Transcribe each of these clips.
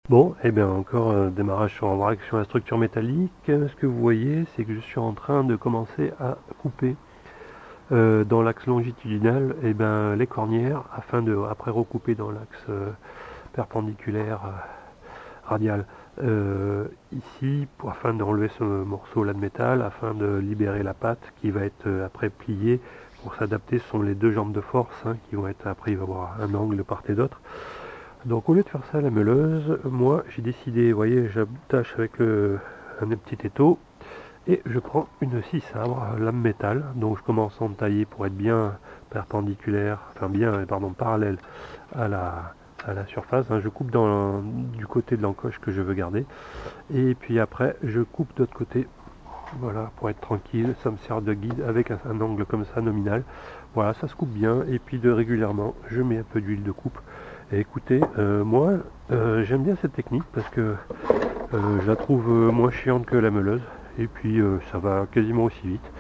Bon, et bien encore démarrage sur en vrac sur la structure métallique. Ce que vous voyez, c'est que je suis en train de commencer à couper dans l'axe longitudinal les cornières afin de après recouper dans l'axe perpendiculaire radial ici afin d'enlever ce morceau là de métal afin de libérer la pâte qui va être après pliée pour s'adapter. Ce sont les deux jambes de force qui vont être après, il va y avoir un angle de part et d'autre. Donc au lieu de faire ça à la meuleuse, moi j'ai décidé, vous voyez, j'attache avec un petit étau et je prends une scie sabre, lame métal. Donc je commence à en tailler pour être bien perpendiculaire, enfin bien, pardon, parallèle à la surface. Je coupe du côté de l'encoche que je veux garder et puis après je coupe de l'autre côté. Voilà, pour être tranquille, ça me sert de guide avec un angle comme ça nominal. Voilà, ça se coupe bien et puis régulièrement je mets un peu d'huile de coupe. Et écoutez, moi j'aime bien cette technique parce que je la trouve moins chiante que la meuleuse et puis ça va quasiment aussi vite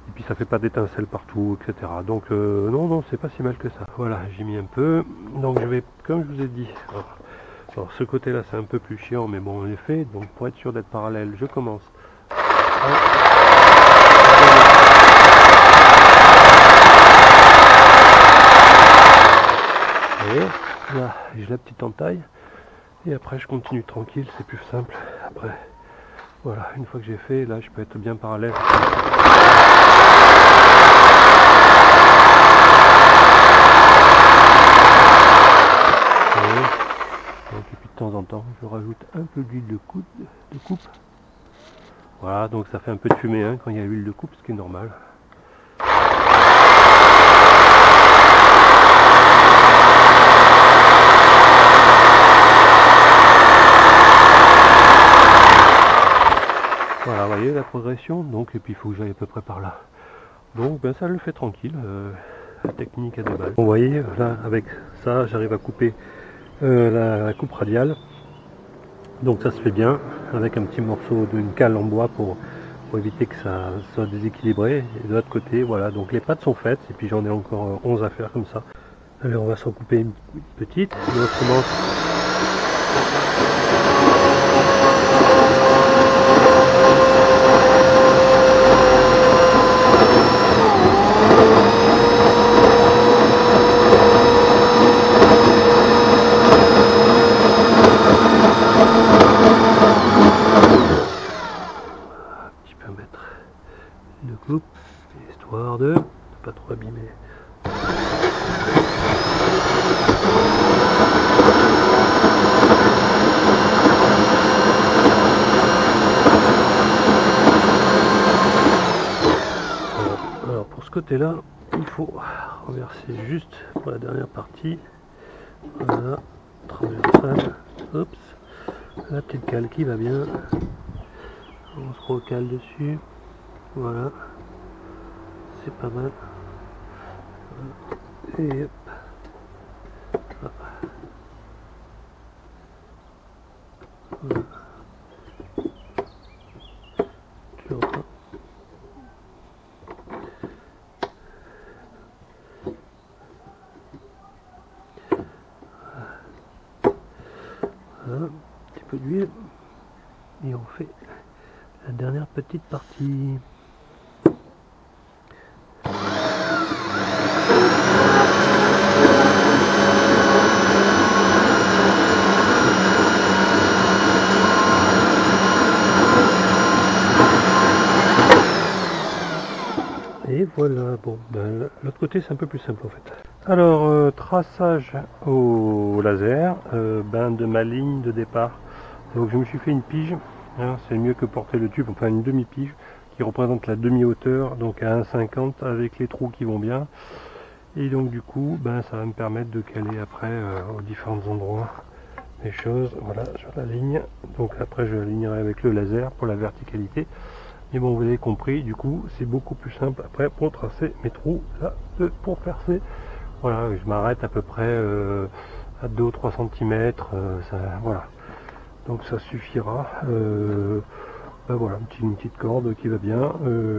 et puis ça fait pas d'étincelles partout, etc. Donc non, c'est pas si mal que ça. Voilà, j'ai mis un peu, donc je vais, comme je vous ai dit, alors ce côté là c'est un peu plus chiant mais bon on est fait. Donc pour être sûr d'être parallèle, je commence là j'ai la petite entaille et après je continue tranquille, c'est plus simple après. Voilà, une fois que j'ai fait, là je peux être bien parallèle. Donc, et puis de temps en temps je rajoute un peu d'huile de coupe. Voilà, donc ça fait un peu de fumée quand il y a l'huile de coupe, ce qui est normal. Voilà, vous voyez la progression, donc et puis il faut que j'aille à peu près par là. Donc ça le fait tranquille, la technique à deux balles. Vous voyez, là avec ça j'arrive à couper la coupe radiale. Donc ça se fait bien, avec un petit morceau d'une cale en bois pour éviter que ça soit déséquilibré. Et de l'autre côté, voilà, donc les pattes sont faites, et puis j'en ai encore 11 à faire comme ça. Allez, on va s'en couper une petite, et on commence. Une coupe, histoire de ne pas trop abîmer. Alors pour ce côté là, il faut renverser juste pour la dernière partie. Voilà, transversale, oups, la petite cale qui va bien. On se recale dessus. Voilà, c'est pas mal. Et hop. Voilà. Toujours pas. Voilà, un petit peu d'huile. Et on fait la dernière petite partie. Et voilà, bon, l'autre côté c'est un peu plus simple en fait. Alors, traçage au laser de ma ligne de départ. Donc je me suis fait une pige, c'est mieux que porter le tube, enfin une demi-pige qui représente la demi-hauteur, donc à 1,50 avec les trous qui vont bien. Et donc du coup, ça va me permettre de caler après aux différents endroits les choses, voilà, sur la ligne. Donc après je alignerai avec le laser pour la verticalité. Mais bon, vous avez compris, du coup, c'est beaucoup plus simple après pour tracer mes trous, là, pour percer. Voilà, je m'arrête à peu près à 2 ou 3 cm, voilà. Donc ça suffira. Voilà, une petite corde qui va bien,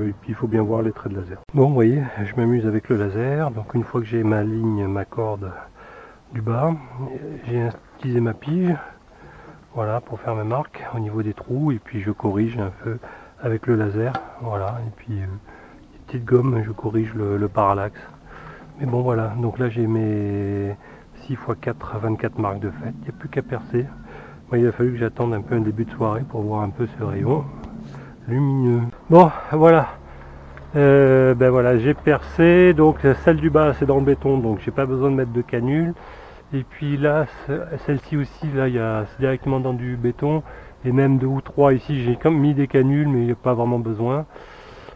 et puis il faut bien voir les traits de laser. Bon, vous voyez, je m'amuse avec le laser. Donc une fois que j'ai ma ligne, ma corde du bas, j'ai utilisé ma pige. voilà, pour faire mes marques au niveau des trous, et puis je corrige un peu avec le laser, voilà, et puis des petites gommes, je corrige le parallaxe. Mais bon voilà, donc là j'ai mes 6 x 4 24 marques de fête, il n'y a plus qu'à percer. Moi, il a fallu que j'attende un peu un début de soirée pour voir un peu ce rayon lumineux. Bon voilà, ben voilà, j'ai percé, donc celle du bas c'est dans le béton, donc j'ai pas besoin de mettre de canule. Et puis là, celle-ci aussi, là c'est directement dans du béton, et même 2 ou 3 ici, j'ai comme mis des canules, mais il n'y a pas vraiment besoin.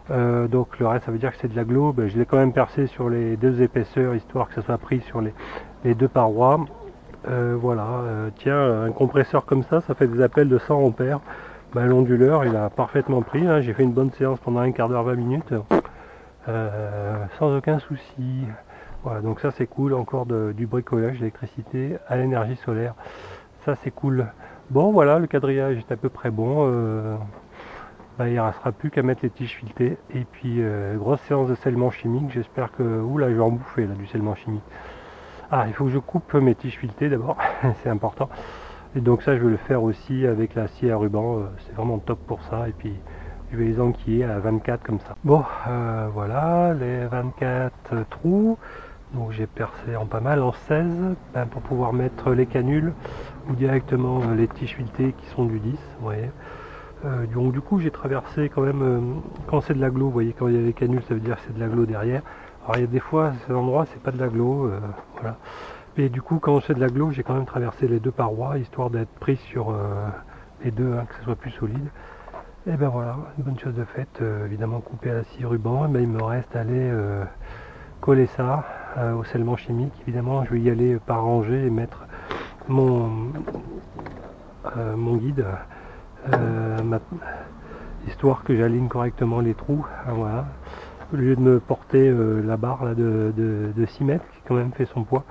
Donc le reste, ça veut dire que c'est de l'agglo. Ben, je l'ai quand même percé sur les 2 épaisseurs, histoire que ça soit pris sur les 2 parois. Voilà, tiens, un compresseur comme ça fait des appels de 100 ampères. Ben, l'onduleur, il a parfaitement pris, hein. J'ai fait une bonne séance pendant un quart d'heure, 20 minutes, sans aucun souci. Voilà, donc ça c'est cool, encore du bricolage d'électricité à l'énergie solaire, ça c'est cool. Bon voilà, le quadrillage est à peu près bon, il ne restera plus qu'à mettre les tiges filetées, et puis grosse séance de scellement chimique, j'espère que... Oula, je vais en bouffer là du scellement chimique. Ah, il faut que je coupe mes tiges filetées d'abord, c'est important, et donc ça je vais le faire aussi avec la scie à ruban, c'est vraiment top pour ça, et puis je vais les enquiller à 24 comme ça. Bon, voilà, les 24 trous. Donc j'ai percé en pas mal, en 16, ben, pour pouvoir mettre les canules ou directement les tiges filetées qui sont du 10, vous voyez. Donc du coup j'ai traversé quand même, quand c'est de l'agglo, vous voyez, quand il y a les canules ça veut dire que c'est de l'agglo derrière. Alors il y a des fois, ces endroits c'est pas de l'agglo, voilà. Mais du coup quand c'est de l'agglo, j'ai quand même traversé les 2 parois, histoire d'être pris sur les 2, hein, que ce soit plus solide. Et ben voilà, une bonne chose de faite, évidemment coupé à la scie ruban, et ben, il me reste à aller coller ça au scellement chimique. Évidemment je vais y aller par rangée et mettre mon guide, histoire que j'aligne correctement les trous, hein, voilà. Au lieu de me porter la barre là, de 6 mètres qui quand même fait son poids,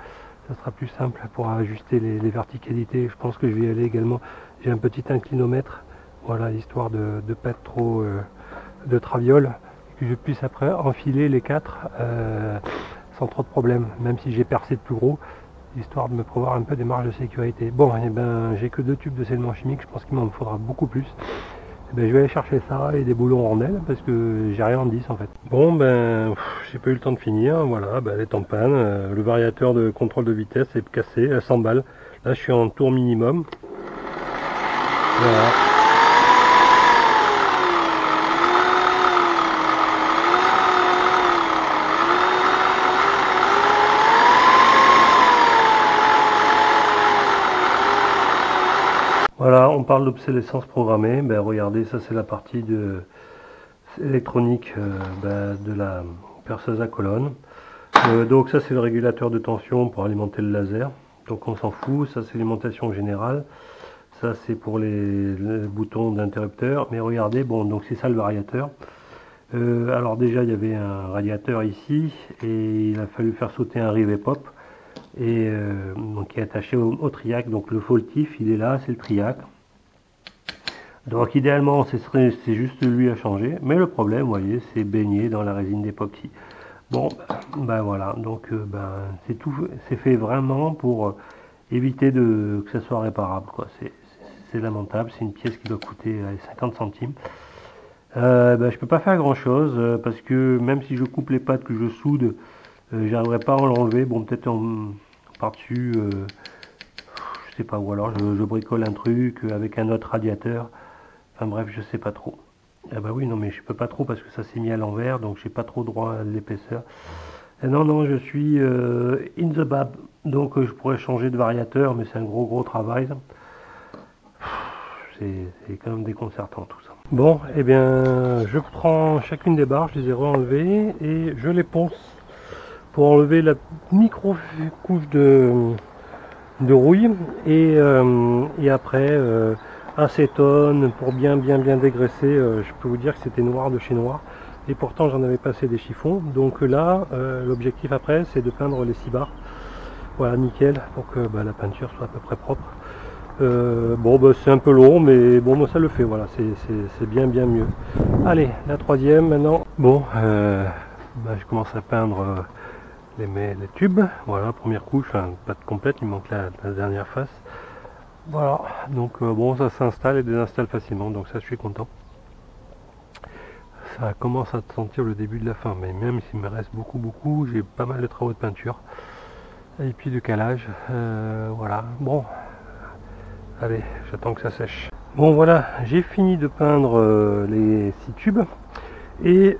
ça sera plus simple pour ajuster les verticalités. Je pense que je vais y aller également, j'ai un petit inclinomètre, voilà, histoire de ne pas être trop de traviole, que je puisse après enfiler les 4 sans trop de problème, même si j'ai percé de plus gros, histoire de me prévoir un peu des marges de sécurité. Bon, et ben j'ai que 2 tubes de scellement chimique, je pense qu'il m'en faudra beaucoup plus. Et ben, je vais aller chercher ça et des boulons en rondelles parce que j'ai rien en 10 en fait. Bon ben j'ai pas eu le temps de finir, voilà, ben, elle est en panne, le variateur de contrôle de vitesse est cassé à 100 balles. Là je suis en tour minimum. Voilà. Voilà, on parle d'obsolescence programmée. Ben, regardez, ça c'est la partie électronique de la perceuse à colonne. Donc ça c'est le régulateur de tension pour alimenter le laser. Donc on s'en fout, ça c'est l'alimentation générale. Ça c'est pour les boutons d'interrupteur. Mais regardez, bon donc c'est ça le variateur. Alors déjà il y avait un radiateur ici et il a fallu faire sauter un rivet pop. Et donc qui est attaché au triac, donc le fautif il est là, c'est le triac. Donc idéalement c'est juste lui à changer, mais le problème vous voyez c'est baigné dans la résine d'époxy. Bon ben voilà, donc c'est tout, c'est fait vraiment pour éviter que ça soit réparable quoi. C'est lamentable, c'est une pièce qui doit coûter 50 centimes. Je peux pas faire grand chose parce que même si je coupe les pattes que je soude, j'arriverai pas à l'enlever. Bon peut-être par-dessus, je sais pas, ou alors je bricole un truc avec un autre radiateur, enfin bref je sais pas trop. Ah bah oui non mais je peux pas trop parce que ça s'est mis à l'envers, donc j'ai pas trop droit à l'épaisseur. Non je suis in the bab, donc je pourrais changer de variateur mais c'est un gros travail. C'est quand même déconcertant tout ça. Bon et bien je prends chacune des barres, je les ai re-enlevées et je les ponce pour enlever la micro couche de rouille et après acétone pour bien dégraisser. Je peux vous dire que c'était noir de chez noir et pourtant j'en avais passé des chiffons. Donc là l'objectif après c'est de peindre les 6 barres, voilà, nickel, pour que la peinture soit à peu près propre. C'est un peu long mais bon ça le fait, voilà, c'est bien mieux. Allez, la troisième maintenant. Bon je commence à peindre les tubes, voilà, première couche, enfin, pas complète, il manque la dernière face. Voilà, donc bon, ça s'installe et désinstalle facilement, donc ça je suis content. Ça commence à sentir le début de la fin, mais même s'il me reste beaucoup, j'ai pas mal de travaux de peinture et puis de calage. Voilà, bon, allez, j'attends que ça sèche. Bon voilà, j'ai fini de peindre les 6 tubes et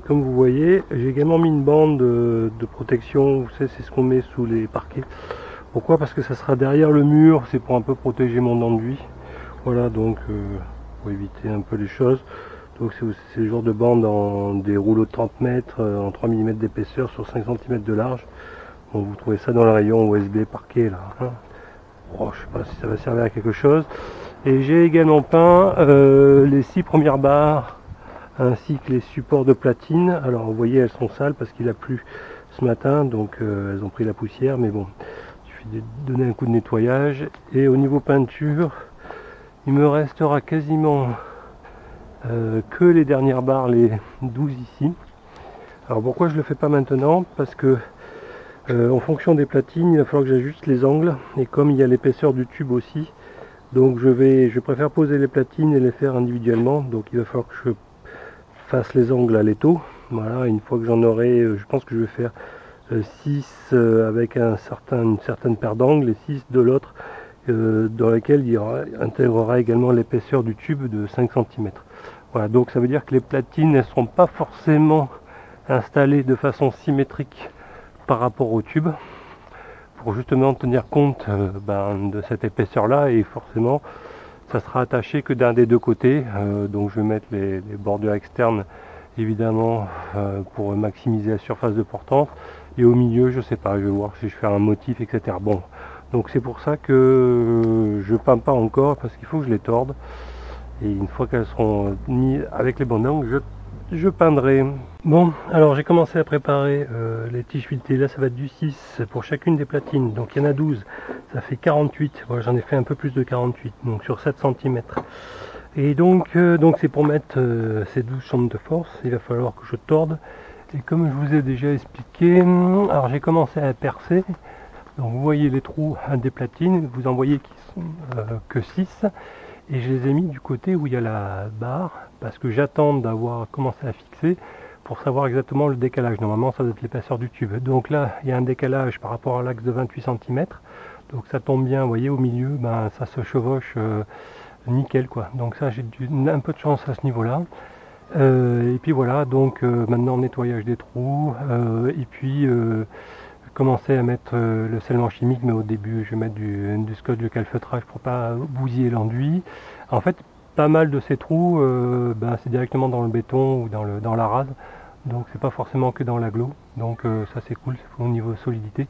comme vous voyez, j'ai également mis une bande de protection. Vous savez, c'est ce qu'on met sous les parquets. Pourquoi? Parce que ça sera derrière le mur, c'est pour un peu protéger mon enduit. Voilà, donc pour éviter un peu les choses. Donc c'est le genre de bande en des rouleaux de 30 mètres, en 3 mm d'épaisseur sur 5 cm de large. Bon, vous trouvez ça dans le rayon USB parquet là. Hein. Bon, je sais pas si ça va servir à quelque chose. Et j'ai également peint les 6 premières barres ainsi que les supports de platine. Alors vous voyez, elles sont sales parce qu'il a plu ce matin, donc elles ont pris la poussière, mais bon, il suffit de donner un coup de nettoyage. Et au niveau peinture, il me restera quasiment que les dernières barres, les 12 ici. Alors pourquoi je le fais pas maintenant? Parce que en fonction des platines, il va falloir que j'ajuste les angles, et comme il y a l'épaisseur du tube aussi, donc je préfère poser les platines et les faire individuellement. Donc il va falloir que je fasse les angles à l'étau. Voilà, une fois que j'en aurai, je pense que je vais faire 6 avec une certaine paire d'angles et 6 de l'autre, dans lesquels il intégrera également l'épaisseur du tube de 5 cm. Voilà, donc ça veut dire que les platines ne seront pas forcément installées de façon symétrique par rapport au tube, pour justement tenir compte de cette épaisseur là, et forcément ça sera attaché que d'un des deux côtés. Donc je vais mettre les bordures externes évidemment pour maximiser la surface de portance, et au milieu je sais pas, je vais voir si je fais un motif, etc. Bon, donc c'est pour ça que je peins pas encore, parce qu'il faut que je les torde, et une fois qu'elles seront mises avec les bons angles, je peindrai. Bon, alors j'ai commencé à préparer les tiges filetées. Là ça va être du 6 pour chacune des platines, donc il y en a 12, ça fait 48. Voilà, j'en ai fait un peu plus de 48, donc sur 7 cm. Et donc c'est pour mettre ces 12 chambres de force, il va falloir que je torde. Et comme je vous ai déjà expliqué, alors j'ai commencé à percer. Donc vous voyez les trous des platines, vous en voyez qui sont que 6. Et je les ai mis du côté où il y a la barre, parce que j'attends d'avoir commencé à fixer pour savoir exactement le décalage. Normalement ça doit être l'épaisseur du tube. Donc là il y a un décalage par rapport à l'axe de 28 cm. Donc ça tombe bien, vous voyez au milieu, ça se chevauche nickel quoi. Donc ça, j'ai un peu de chance à ce niveau là. Et puis voilà, donc maintenant nettoyage des trous, et puis commencer à mettre le scellement chimique, mais au début je vais mettre du scotch de calfeutrage pour pas bousiller l'enduit. En fait pas mal de ces trous c'est directement dans le béton ou dans la rase, donc c'est pas forcément que dans l'agglo, donc ça c'est cool, c'est au niveau solidité.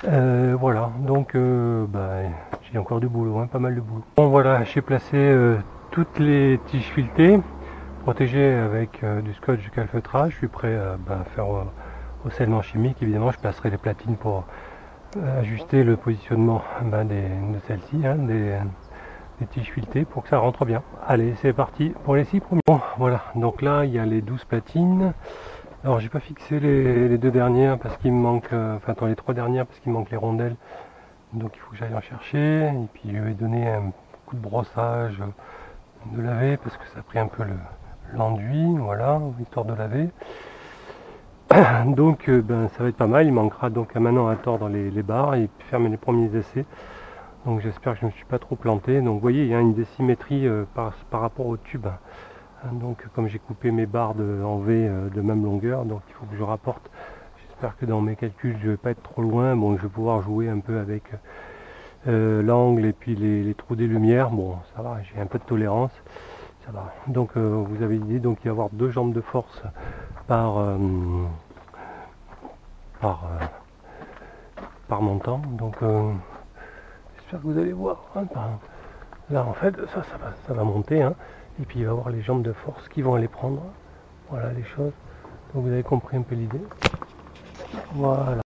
Voilà, donc j'ai encore du boulot, hein, pas mal de boulot. Bon voilà, j'ai placé toutes les tiges filetées, protégées avec du scotch de calfeutrage. Je suis prêt à faire au scellement chimique. Évidemment, je placerai les platines pour ajuster le positionnement de celles-ci, hein, des tiges filetées, pour que ça rentre bien. Allez, c'est parti pour les 6 premiers. Bon, voilà, donc là, il y a les 12 platines. Alors j'ai pas fixé les deux dernières parce qu'il me manque, dans les 3 dernières parce qu'il me manque les rondelles, donc il faut que j'aille en chercher. Et puis je vais donner un coup de brossage de laver parce que ça a pris un peu l'enduit, voilà, histoire de laver. Donc ça va être pas mal. Il manquera donc maintenant à tordre les barres et faire les premiers essais. Donc j'espère que je ne me suis pas trop planté. Donc vous voyez, il y a une désymétrie par rapport au tube. Donc comme j'ai coupé mes barres en V de même longueur, donc il faut que je rapporte. J'espère que dans mes calculs je vais pas être trop loin. Bon, je vais pouvoir jouer un peu avec l'angle et puis les trous des lumières. Bon, ça va, j'ai un peu de tolérance, ça va. Donc vous avez l'idée, donc il va y avoir 2 jambes de force par montant. Donc j'espère que vous allez voir. Hein, là en fait ça va monter, hein. Et puis il va y avoir les jambes de force qui vont aller prendre, voilà les choses. Donc vous avez compris un peu l'idée. Voilà.